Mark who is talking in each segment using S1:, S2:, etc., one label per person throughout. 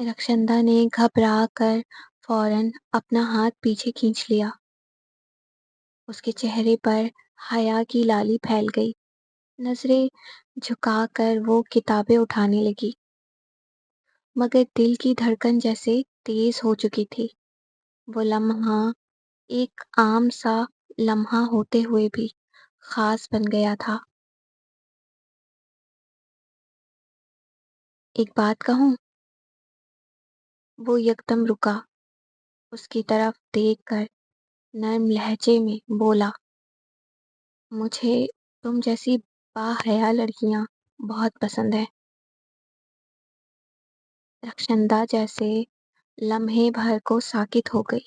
S1: رخشندہ نے گھبرا کر فوراً اپنا ہاتھ پیچھے کھینچ لیا۔ اس کے چہرے پر حیا کی لالی پھیل گئی۔ نظریں جھکا کر وہ کتابیں اٹھانے لگی، مگر دل کی دھڑکن جیسے تیز ہو چکی تھی۔ وہ لمحہ ایک عام سا لمحہ ہوتے ہوئے بھی خاص بن گیا تھا۔ ایک بات کہوں؟ وہ یکدم رکا، اس کی طرف دیکھ کر نرم لہجے میں بولا، مجھے تم جیسی باحیا لڑکیاں بہت پسند ہیں۔ رخشندہ جیسے لمحے بھر کو ساکت ہو گئی۔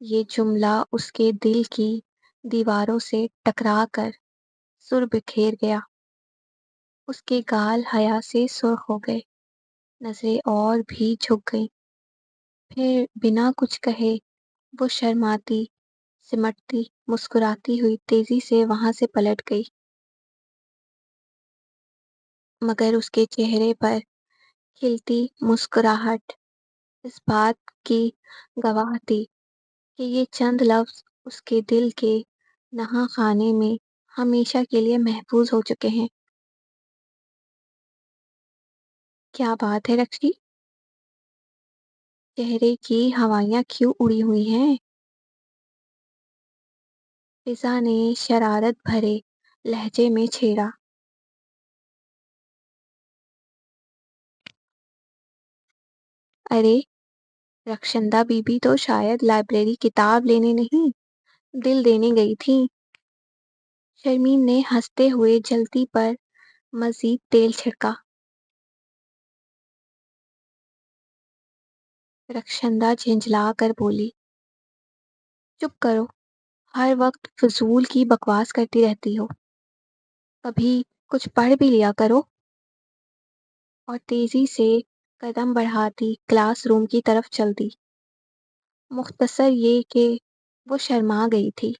S1: یہ جملہ اس کے دل کی دیواروں سے ٹکرا کر سر بکھیر گیا۔ اس کے گال حیا سے سرخ ہو گئے، نظریں اور بھی جھک گئیں۔ پھر بنا کچھ کہے وہ شرماتی، سمٹتی، مسکراتی ہوئی تیزی سے وہاں سے پلٹ گئی، مگر اس کے چہرے پر کھلتی مسکراہٹ اس بات کی گواہ تھی کہ یہ چند لفظ اس کے دل کے نہاں خانے میں ہمیشہ کے لیے محفوظ ہو چکے ہیں۔ کیا بات ہے رکشی؟ چہرے کی ہوائیاں کیوں اڑی ہوئی ہیں؟ فضا نے شرارت بھرے لہجے میں چھیڑا۔ ارے رخشندہ بی بی تو شاید لائبریری کتاب لینے نہیں، دل دینے گئی تھی۔ شرمین نے ہنستے ہوئے جلتی پر مزید تیل چھڑکا۔ رخشندہ جھنجھلا کر بولی، چپ کرو، ہر وقت فضول کی بکواس کرتی رہتی ہو، کبھی کچھ پڑھ بھی لیا کرو۔ اور تیزی سے قدم بڑھاتی کلاس روم کی طرف چل دی۔ مختصر یہ کہ وہ شرما گئی تھی۔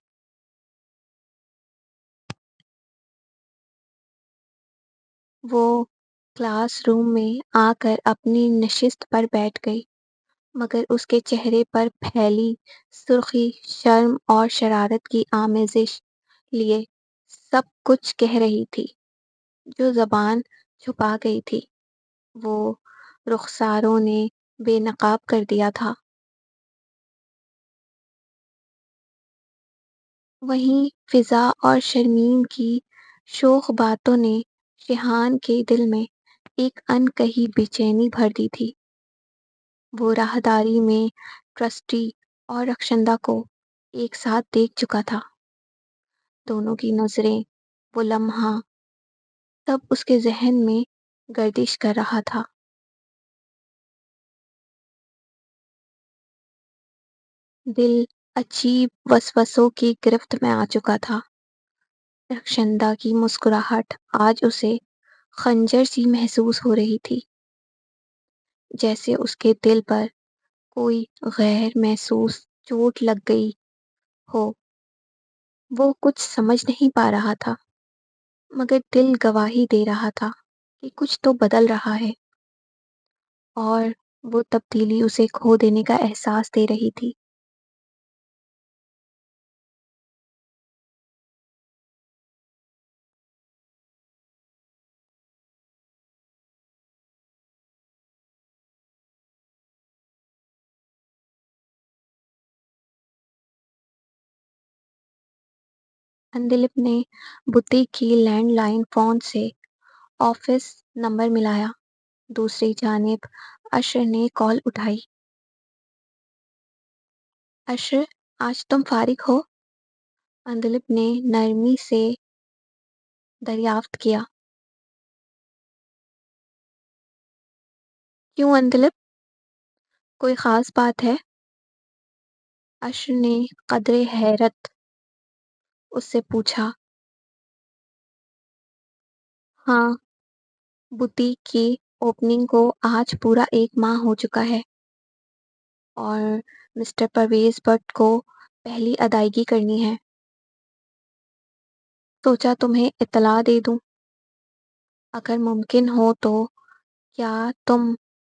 S1: وہ کلاس روم میں آ کر اپنی نشست پر بیٹھ گئی، مگر اس کے چہرے پر پھیلی سرخی شرم اور شرارت کی آمیزش لیے سب کچھ کہہ رہی تھی جو زبان چھپا گئی تھی۔ وہ رخساروں نے بے نقاب کر دیا تھا۔ وہیں فضا اور شرمین کی شوخ باتوں نے شیحان کے دل میں ایک انکہی بے چینی بھر دی تھی۔ وہ راہداری میں ٹرسٹی اور رخشندہ کو ایک ساتھ دیکھ چکا تھا۔ دونوں کی نظریں، وہ لمحہ، سب اس کے ذہن میں گردش کر رہا تھا۔ دل عجیب وسوسوں کی گرفت میں آ چکا تھا۔ رخشندہ کی مسکراہٹ آج اسے خنجر سی محسوس ہو رہی تھی، جیسے اس کے دل پر کوئی غیر محسوس چوٹ لگ گئی ہو۔ وہ کچھ سمجھ نہیں پا رہا تھا، مگر دل گواہی دے رہا تھا کہ کچھ تو بدل رہا ہے، اور وہ تبدیلی اسے کھو دینے کا احساس دے رہی تھی۔ اندلپ نے بوتیک کی لینڈ لائن فون سے آفس نمبر ملایا۔ دوسری جانب اشر نے کال اٹھائی۔ اشر، آج تم فارغ ہو؟ اندلپ نے نرمی سے دریافت کیا۔ کیوں اندلپ؟ کوئی خاص بات ہے؟ اشر نے قدرے حیرت اس سے پوچھا۔ ہاں، بوتیک کی اوپننگ کو آج پورا 1 ماہ ہو چکا ہے، اور مسٹر پرویز بٹ کو پہلی ادائیگی کرنی ہے۔ سوچا تمہیں اطلاع دے دوں۔ اگر ممکن ہو تو کیا تم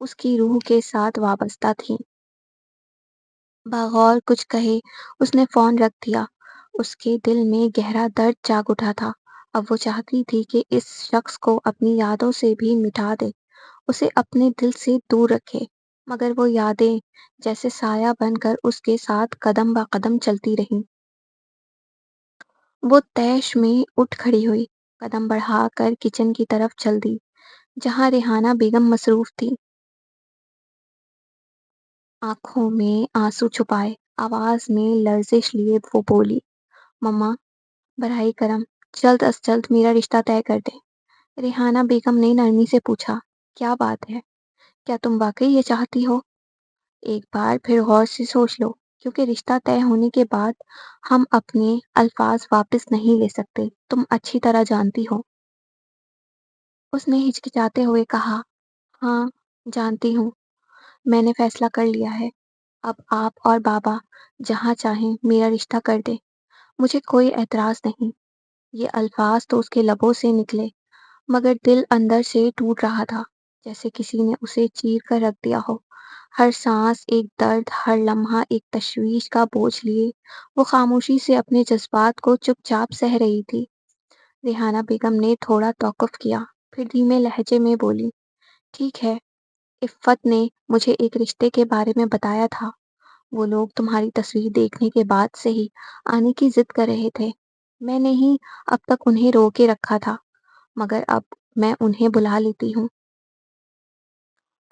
S1: اس کی روح کے ساتھ وابستہ تھیں۔ بغور کچھ کہے اس نے فون رکھ دیا۔ اس کے دل میں گہرا درد جاگ اٹھا تھا۔ اب وہ چاہتی تھی کہ اس شخص کو اپنی یادوں سے بھی مٹا دے، اسے اپنے دل سے دور رکھے، مگر وہ یادیں جیسے سایہ بن کر اس کے ساتھ قدم بہ قدم چلتی رہیں۔ وہ طیش میں اٹھ کھڑی ہوئی، قدم بڑھا کر کچن کی طرف چل دی، جہاں ریحانہ بیگم مصروف تھی۔ آنکھوں میں آنسو چھپائے، آواز میں لرزش لیے وہ بولی، مما، براہ کرم جلد از جلد میرا رشتہ طے کر دیں۔ ریحانہ بیگم نے نرمی سے پوچھا، کیا بات ہے؟ کیا تم واقعی یہ چاہتی ہو؟ ایک بار پھر غور سے سوچ لو، کیونکہ رشتہ طے ہونے کے بعد ہم اپنے الفاظ واپس نہیں لے سکتے، تم اچھی طرح جانتی ہو۔ اس نے ہچکچاتے ہوئے کہا، ہاں، جانتی ہوں، میں نے فیصلہ کر لیا ہے۔ اب آپ اور بابا جہاں چاہیں میرا رشتہ کر دیں، مجھے کوئی اعتراض نہیں۔ یہ الفاظ تو اس کے لبوں سے نکلے، مگر دل اندر سے ٹوٹ رہا تھا، جیسے کسی نے اسے چیر کر رکھ دیا ہو۔ ہر سانس ایک درد، ہر لمحہ ایک تشویش کا بوجھ لیے وہ خاموشی سے اپنے جذبات کو چپ چاپ سہ رہی تھی۔ ریحانہ بیگم نے تھوڑا توقف کیا، پھر دھیمے لہجے میں بولی، ٹھیک ہے، عفت نے مجھے ایک رشتے کے بارے میں بتایا تھا۔ وہ لوگ تمہاری تصویر دیکھنے کے بعد سے ہی آنے کی ضد کر رہے تھے۔ میں نے ہی اب تک انہیں رو کے رکھا تھا، مگر اب میں انہیں بلا لیتی ہوں۔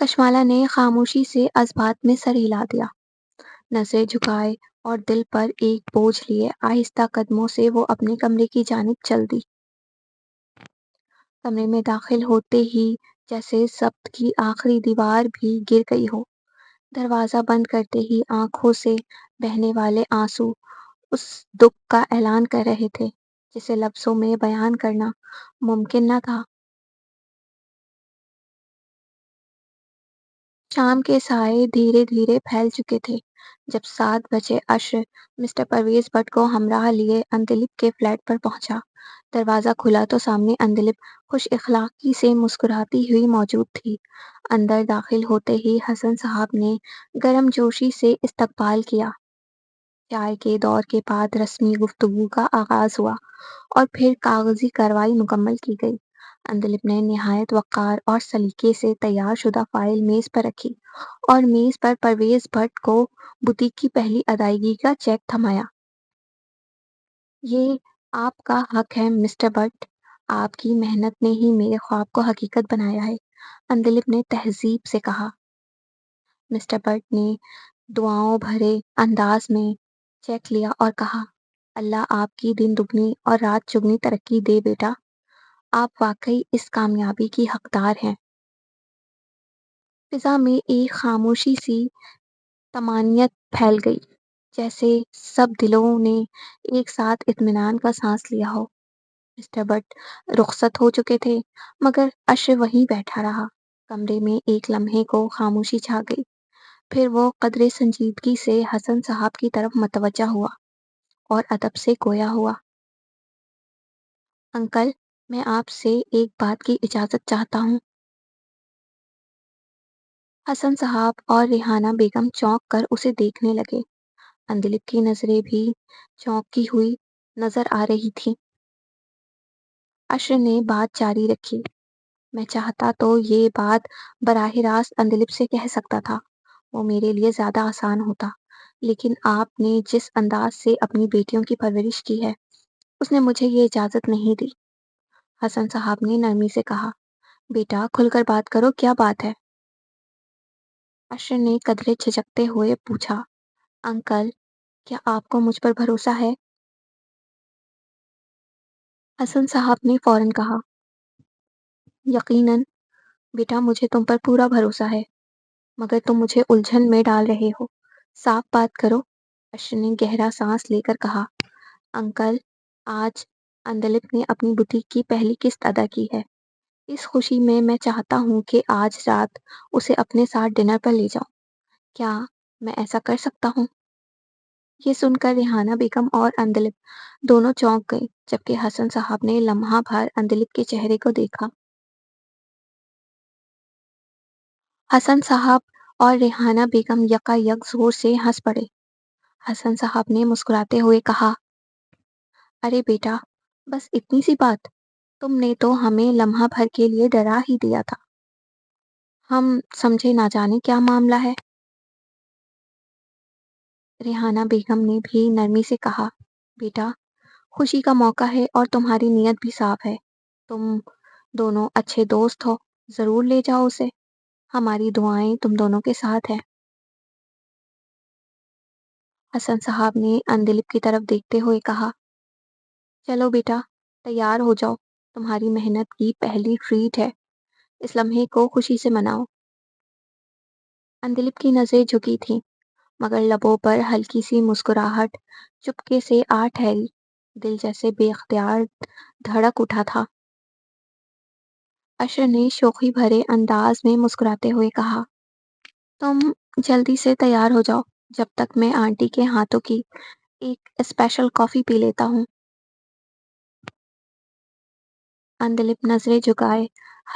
S1: کشمالہ نے خاموشی سے اسبات میں سر ہلا دیا، نظریں جھکائے اور دل پر ایک بوجھ لیے آہستہ قدموں سے وہ اپنے کمرے کی جانب چل دی۔ کمرے میں داخل ہوتے ہی جیسے ضبط کی آخری دیوار بھی گر گئی ہو۔ دروازہ بند کرتے ہی آنکھوں سے بہنے والے آنسو اس دکھ کا اعلان کر رہے تھے جسے لفظوں میں بیان کرنا ممکن نہ تھا۔ شام کے سائے دھیرے دھیرے پھیل چکے تھے جب 7 بجے عصر مسٹر پرویز بٹ کو ہمراہ لیے اندلپ کے فلیٹ پر پہنچا۔ دروازہ کھلا تو سامنے اندلپ خوش اخلاقی سے مسکراتی ہوئی موجود تھی۔ اندر داخل ہوتے ہی حسن صاحب نے گرم جوشی سے استقبال کیا۔ چائے کے دور کے بعد رسمی گفتگو کا آغاز ہوا اور پھر کاغذی کارروائی مکمل کی گئی۔ اندلپ نے نہایت وقار اور سلیقے سے تیار شدہ فائل میز پر رکھی اور میز پر پرویز بٹ کو بوتیک کی پہلی ادائیگی کا چیک تھمایا۔ یہ آپ کا حق ہے مسٹر بٹ، آپ کی محنت نے ہی میرے خواب کو حقیقت بنایا ہے، اندلپ نے تہذیب سے کہا۔ مسٹر بٹ نے دعاؤں بھرے انداز میں چیک لیا اور کہا، اللہ آپ کی دن دگنی اور رات چگنی ترقی دے بیٹا، آپ واقعی اس کامیابی کی حقدار ہیں۔ فضا میں ایک خاموشی سی طمانینت پھیل گئی، جیسے سب دلوں نے ایک ساتھ اطمینان کا سانس لیا ہو۔ مسٹر بٹ رخصت ہو چکے تھے، مگر عشر وہیں بیٹھا رہا۔ کمرے میں ایک لمحے کو خاموشی چھا گئی، پھر وہ قدرے سنجیدگی سے حسن صاحب کی طرف متوجہ ہوا اور ادب سے گویا ہوا، انکل، میں آپ سے ایک بات کی اجازت چاہتا ہوں۔ حسن صاحب اور ریحانہ بیگم چونک کر اسے دیکھنے لگے۔ اندلپ کی نظریں بھی چونکی ہوئی نظر آ رہی تھیں۔ عشر نے بات جاری رکھی، میں چاہتا تو یہ بات براہ راست اندلپ سے کہہ سکتا تھا، وہ میرے لیے زیادہ آسان ہوتا، لیکن آپ نے جس انداز سے اپنی بیٹیوں کی پرورش کی ہے، اس نے مجھے یہ اجازت نہیں دی۔ حسن صاحب نے نرمی سے کہا، بیٹا کھل کر بات کرو، کیا بات ہے؟ عشر نے قدرے جھجکتے ہوئے پوچھا، انکل، کیا آپ کو مجھ پر بھروسہ ہے؟ حسن صاحب نے فوراً کہا، یقیناً بیٹا، مجھے تم پر پورا بھروسہ ہے، مگر تم مجھے الجھن میں ڈال رہے ہو، صاف بات کرو۔ عشر نے گہرا سانس لے کر کہا، انکل، آج اندلپ نے اپنی بوتیک کی پہلی قسط ادا کی ہے۔ اس خوشی میں میں چاہتا ہوں کہ آج رات اسے اپنے ساتھ ڈنر پر لے جاؤں، کیا میں ایسا کر سکتا ہوں؟ یہ سن کر ریحانہ بیگم اور اندلپ دونوں چونک گئے، جبکہ حسن صاحب نے لمحہ بھر اندلپ کے چہرے کو دیکھا۔ حسن صاحب اور ریحانہ بیگم یکایک زور سے ہنس پڑے۔ حسن صاحب نے مسکراتے ہوئے کہا، ارے بیٹا، بس اتنی سی بات! تم نے تو ہمیں لمحہ بھر کے لیے ڈرا ہی دیا تھا۔ ہم سمجھے نہ جانے کیا معاملہ ہے۔ ریحانہ بیگم نے بھی نرمی سے کہا، بیٹا، خوشی کا موقع ہے اور تمہاری نیت بھی صاف ہے۔ تم دونوں اچھے دوست ہو، ضرور لے جاؤ اسے۔ ہماری دعائیں تم دونوں کے ساتھ ہیں۔ حسن صاحب نے اندلپ کی طرف دیکھتے ہوئے کہا، چلو بیٹا، تیار ہو جاؤ، تمہاری محنت کی پہلی ٹریٹ ہے، اس لمحے کو خوشی سے مناؤ۔ اندلپ کی نظریں جھکی تھیں، مگر لبوں پر ہلکی سی مسکراہٹ چپکے سے آ ٹھہری، دل جیسے بے اختیار دھڑک اٹھا تھا۔ اشر نے شوخی بھرے انداز میں مسکراتے ہوئے کہا، تم جلدی سے تیار ہو جاؤ، جب تک میں آنٹی کے ہاتھوں کی ایک اسپیشل کافی پی لیتا ہوں۔ اندلپ نظریں جھکائے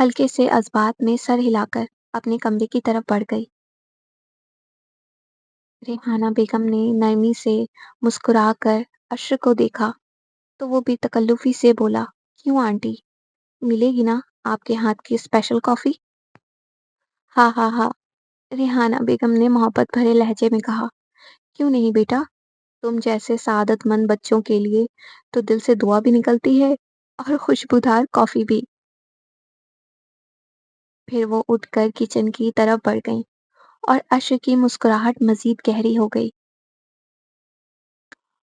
S1: ہلکے سے اذبات میں سر ہلا کر اپنے کمرے کی طرف بڑھ گئی۔ ریحانہ بیگم نے نرمی سے مسکرا کر اشر کو دیکھا تو وہ بھی تکلفی سے بولا، کیوں آنٹی، ملے گی نا آپ کے ہاتھ کی اسپیشل کافی؟ ہاں ہاں ہاں، ریحانہ بیگم نے محبت بھرے لہجے میں کہا، کیوں نہیں بیٹا، تم جیسے سعادت مند بچوں کے لیے تو دل سے دعا بھی نکلتی ہے اور خوشبودار کافی بھی۔ پھر وہ اٹھ کر کچن کی طرف بڑھ گئیں اور اشر کی مسکراہٹ مزید گہری ہو گئی۔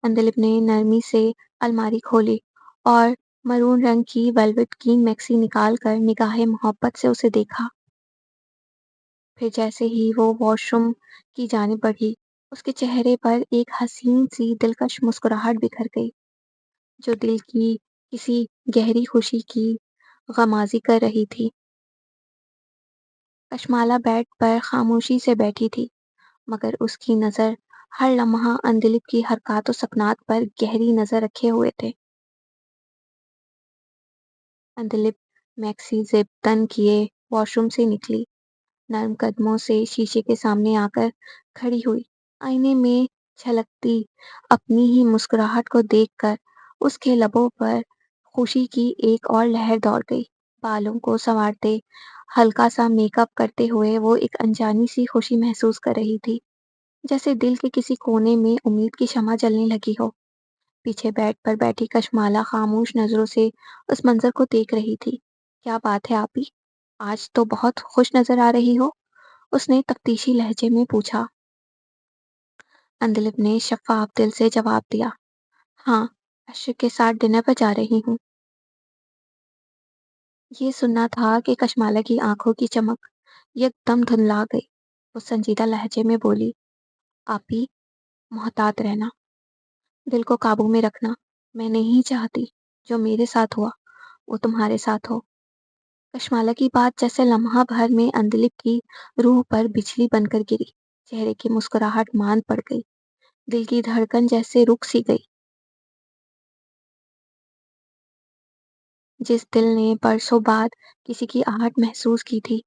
S1: اندلپ نے نرمی سے الماری کھولی اور مرون رنگ کی ویلوٹ کی میکسی نکال کر نگاہ محبت سے اسے دیکھا۔ پھر جیسے ہی وہ واش روم کی جانب بڑھی، اس کے چہرے پر ایک حسین سی دلکش مسکراہٹ بکھر گئی، جو دل کی کسی گہری خوشی کی غمازی کر رہی تھی۔ کشمالہ بیڈ پر خاموشی سے بیٹھی تھی، مگر اس کی نظر ہر لمحہ اندلپ کی حرکات و سکنات پر گہری نظر رکھے ہوئے تھے۔ اندلپ میکسی زب تن کیے واش روم سے نکلی، نرم قدموں سے شیشے کے سامنے آ کر کھڑی ہوئی۔ آئینے میں جھلکتی اپنی ہی مسکراہٹ کو دیکھ کر اس کے لبوں پر خوشی کی ایک اور لہر دوڑ گئی۔ بالوں کو سنوارتے، ہلکا سا میک اپ کرتے ہوئے وہ ایک انجانی سی خوشی محسوس کر رہی تھی، جیسے دل کے کسی کونے میں امید کی شمع جلنے لگی ہو۔ پیچھے بیڈ پر بیٹھی کشمالہ خاموش نظروں سے اس منظر کو دیکھ رہی تھی۔ کیا بات ہے آپی، آج تو بہت خوش نظر آ رہی ہو، اس نے تفتیشی لہجے میں پوچھا۔ اندلپ نے شفاف دل سے جواب دیا، ہاں، اشر کے ساتھ ڈنر پر جا رہی ہوں۔ یہ سننا تھا کہ کشمالہ کی آنکھوں کی چمک یکدم دھندلا گئی۔ وہ سنجیدہ لہجے میں بولی، آپی، محتاط رہنا، دل کو قابو میں رکھنا، میں نہیں چاہتی جو میرے ساتھ ہوا وہ تمہارے ساتھ ہو۔ کشمالہ کی بات جیسے لمحہ بھر میں اندلپ کی روح پر بجلی بن کر گری، چہرے کی مسکراہٹ ماند پڑ گئی، دل کی دھڑکن جیسے رک سی گئی۔ جس دل نے برسوں بعد کسی کی آہٹ محسوس کی تھی،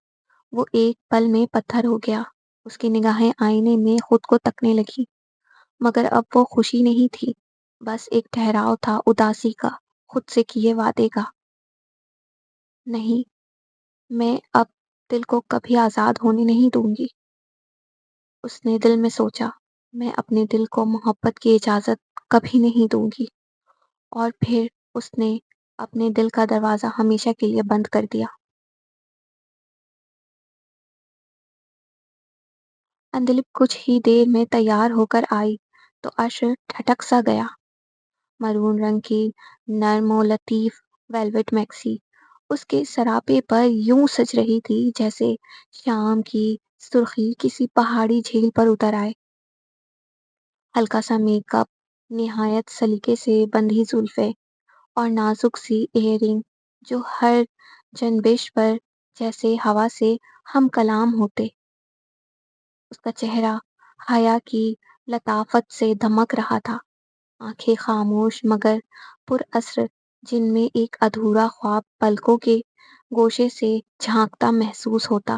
S1: وہ ایک پل میں پتھر ہو گیا۔ اس کی نگاہیں آئینے میں خود کو تکنے لگی، مگر اب وہ خوشی نہیں تھی، بس ایک ٹھہراؤ تھا، اداسی کا، خود سے کیے وعدے کا۔ نہیں، میں اب دل کو کبھی آزاد ہونے نہیں دوں گی، اس نے دل میں سوچا۔ میں اپنے دل کو محبت کی اجازت کبھی نہیں دوں گی۔ اور پھر اس نے اپنے دل کا دروازہ ہمیشہ کے لیے بند کر دیا۔ اندلپ کچھ ہی دیر میں تیار ہو کر آئی تو اشر ٹھٹک سا گیا۔ مرون رنگ کی نرم و لطیف ویلوٹ میکسی اس کے سراپے پر یوں سج رہی تھی جیسے شام کی سرخی کسی پہاڑی جھیل پر اتر آئے۔ ہلکا سا میک اپ، نہایت سلیقے سے بندھی زلفیں اور نازک سی ایئر رنگ جو ہر جنبش پر جیسے ہوا سے ہم کلام ہوتے۔ اس کا چہرہ حیا کی لطافت سے دمک رہا تھا، آنکھیں خاموش مگر پر اثر، جن میں ایک ادھورا خواب پلکوں کے گوشے سے جھانکتا محسوس ہوتا۔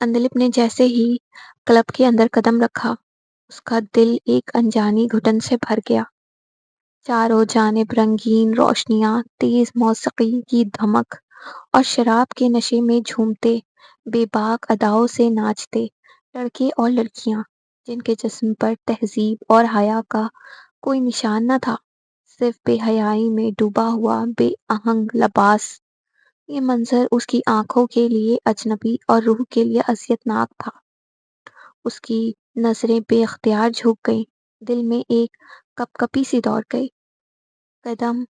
S1: اندلپ نے جیسے ہی کلب کے اندر قدم رکھا، اس کا دل ایک انجانی گھٹن سے بھر گیا۔ چاروں جانب رنگین روشنیاں، تیز موسیقی کی دھمک اور شراب کے نشے میں جھومتے، بے باک اداؤں سے ناچتے لڑکے اور لڑکیاں، جن کے جسم پر تہذیب اور حیا کا کوئی نشان نہ تھا، صرف بے حیائی میں ڈوبا ہوا بے آہنگ لباس۔ یہ منظر اس کی آنکھوں کے لیے اجنبی اور روح کے لیے اذیت ناک تھا۔ اس کی نظریں بے اختیار جھک گئیں، دل میں ایک کپ کپی سی دوڑ گئی، قدم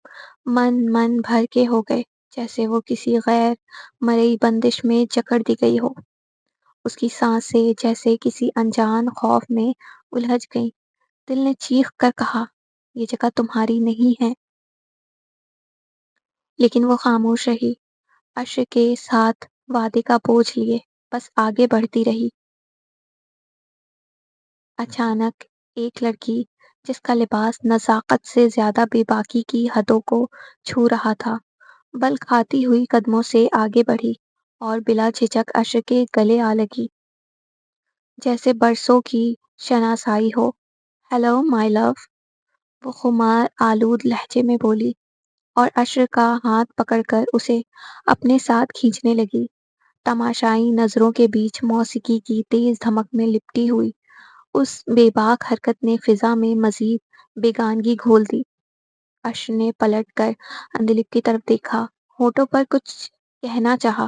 S1: من بھر کے ہو گئے، جیسے وہ کسی غیر مرئی بندش میں جکڑ دی گئی ہو۔ اس کی سانسیں جیسے کسی انجان خوف میں الجھ گئیں۔ دل نے چیخ کر کہا، یہ جگہ تمہاری نہیں ہے۔ لیکن وہ خاموش رہی، عشر کے ساتھ وعدے کا بوجھ لیے بس آگے بڑھتی رہی۔ اچانک ایک لڑکی، جس کا لباس نزاکت سے زیادہ بے باکی کی حدوں کو چھو رہا تھا، بل کھاتی ہوئی قدموں سے آگے بڑھی اور بلا جھجک عشر کے گلے آ لگی، جیسے برسوں کی شناسائی ہو۔ ہیلو مائی لو، وہ خمار آلود لہجے میں بولی، اور عشر کا ہاتھ پکڑ کر اسے اپنے ساتھ کھینچنے لگی۔ تماشائی نظروں کے بیچ موسیقی کی تیز دھمک میں لپٹی ہوئی اس بے باک حرکت نے فضا میں مزید بیگانگی گھول دی۔ عشر نے پلٹ کر اندلپ کی طرف دیکھا، ہونٹوں پر کچھ کہنا چاہا،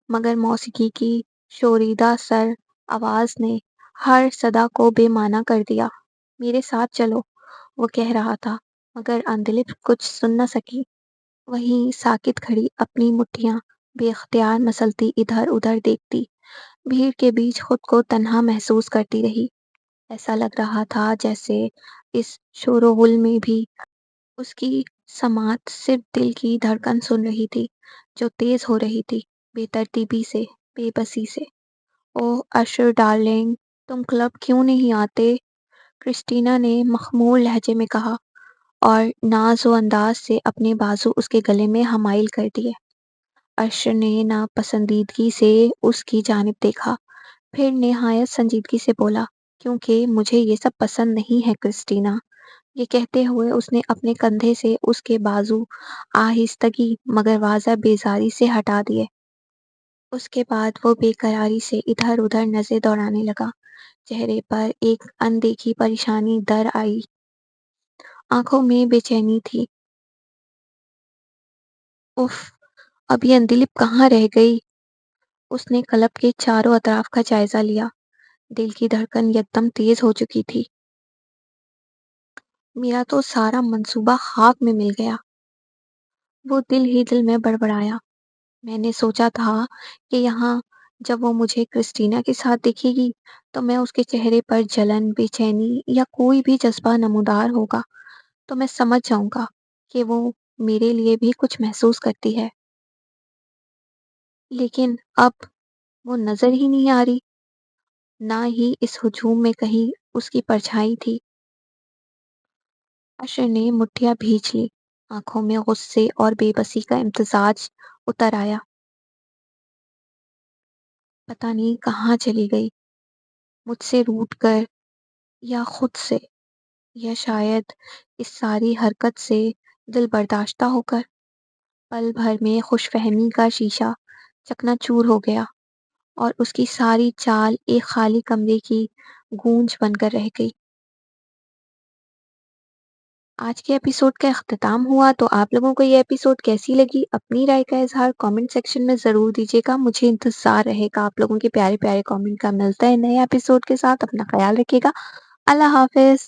S1: مگر موسیقی کی شوریدہ سر آواز نے ہر صدا کو بے معنی کر دیا۔ میرے ساتھ چلو، وہ کہہ رہا تھا، مگر اندلپ کچھ سن نہ سکی۔ وہیں ساکت کھڑی اپنی مٹھیاں بے اختیار مسلتی ادھر ادھر دیکھتی، بھیڑ کے بیچ خود کو تنہا محسوس کرتی رہی۔ ایسا لگ رہا تھا جیسے اس شور و غل میں بھی اس کی سماعت صرف دل کی دھڑکن سن رہی تھی، جو تیز ہو رہی تھی، بے ترتیبی سے، بے بسی سے۔ اوہ عشر ڈارلنگ، تم کلب کیوں نہیں آتے؟ کرسٹینا نے مخمور لہجے میں کہا، اور ناز و انداز سے اپنے بازو اس کے گلے میں حمائل کر دیے۔ عشر نے ناپسندیدگی سے اس کی جانب دیکھا، پھر نہایت سنجیدگی سے بولا، کیونکہ مجھے یہ سب پسند نہیں ہے کرسٹینا۔ یہ کہتے ہوئے اس نے اپنے کندھے سے اس کے بازو آہستگی مگر واضح بیزاری سے ہٹا دیے۔ اس کے بعد وہ بے قراری سے ادھر ادھر نظریں دوڑانے لگا، چہرے پر ایک اندیکھی پریشانی در آئی، آنکھوں میں بے چینی تھی۔ اف، اب یہ اندلپ کہاں رہ گئی؟ اس نے کلب کے چاروں اطراف کا جائزہ لیا، دل کی دھڑکن یکدم تیز ہو چکی تھی۔ میرا تو سارا منصوبہ خاک میں مل گیا، وہ دل ہی دل میں بڑبڑایا۔ میں نے سوچا تھا کہ یہاں جب وہ مجھے کرسٹینا کے ساتھ دیکھے گی تو میں اس کے چہرے پر جلن، بے چینی یا کوئی بھی جذبہ نمودار ہوگا تو میں سمجھ جاؤں گا کہ وہ میرے لیے بھی کچھ محسوس کرتی ہے، لیکن اب وہ نظر ہی نہیں آ رہی، نہ ہی اس ہجوم میں کہیں اس کی پرچھائی تھی۔ عشر نے مٹھیاں بھینچ لی، آنکھوں میں غصے اور بے بسی کا امتزاج اتر آیا۔ پتہ نہیں کہاں چلی گئی، مجھ سے روٹھ کر یا خود سے، یا شاید اس ساری حرکت سے دل برداشتہ ہو کر۔ پل بھر میں خوش فہمی کا شیشہ چکنا چور ہو گیا، اور اس کی ساری چال ایک خالی کمرے کی گونج بن کر رہ گئی۔ آج کے ایپیسوڈ کا اختتام ہوا، تو آپ لوگوں کو یہ ایپیسوڈ کیسی لگی؟ اپنی رائے کا اظہار کامنٹ سیکشن میں ضرور دیجیے گا، مجھے انتظار رہے گا آپ لوگوں کے پیارے پیارے کامنٹ کا۔ ملتا ہے نئے ایپیسوڈ کے ساتھ، اپنا خیال رکھیے گا، اللہ حافظ۔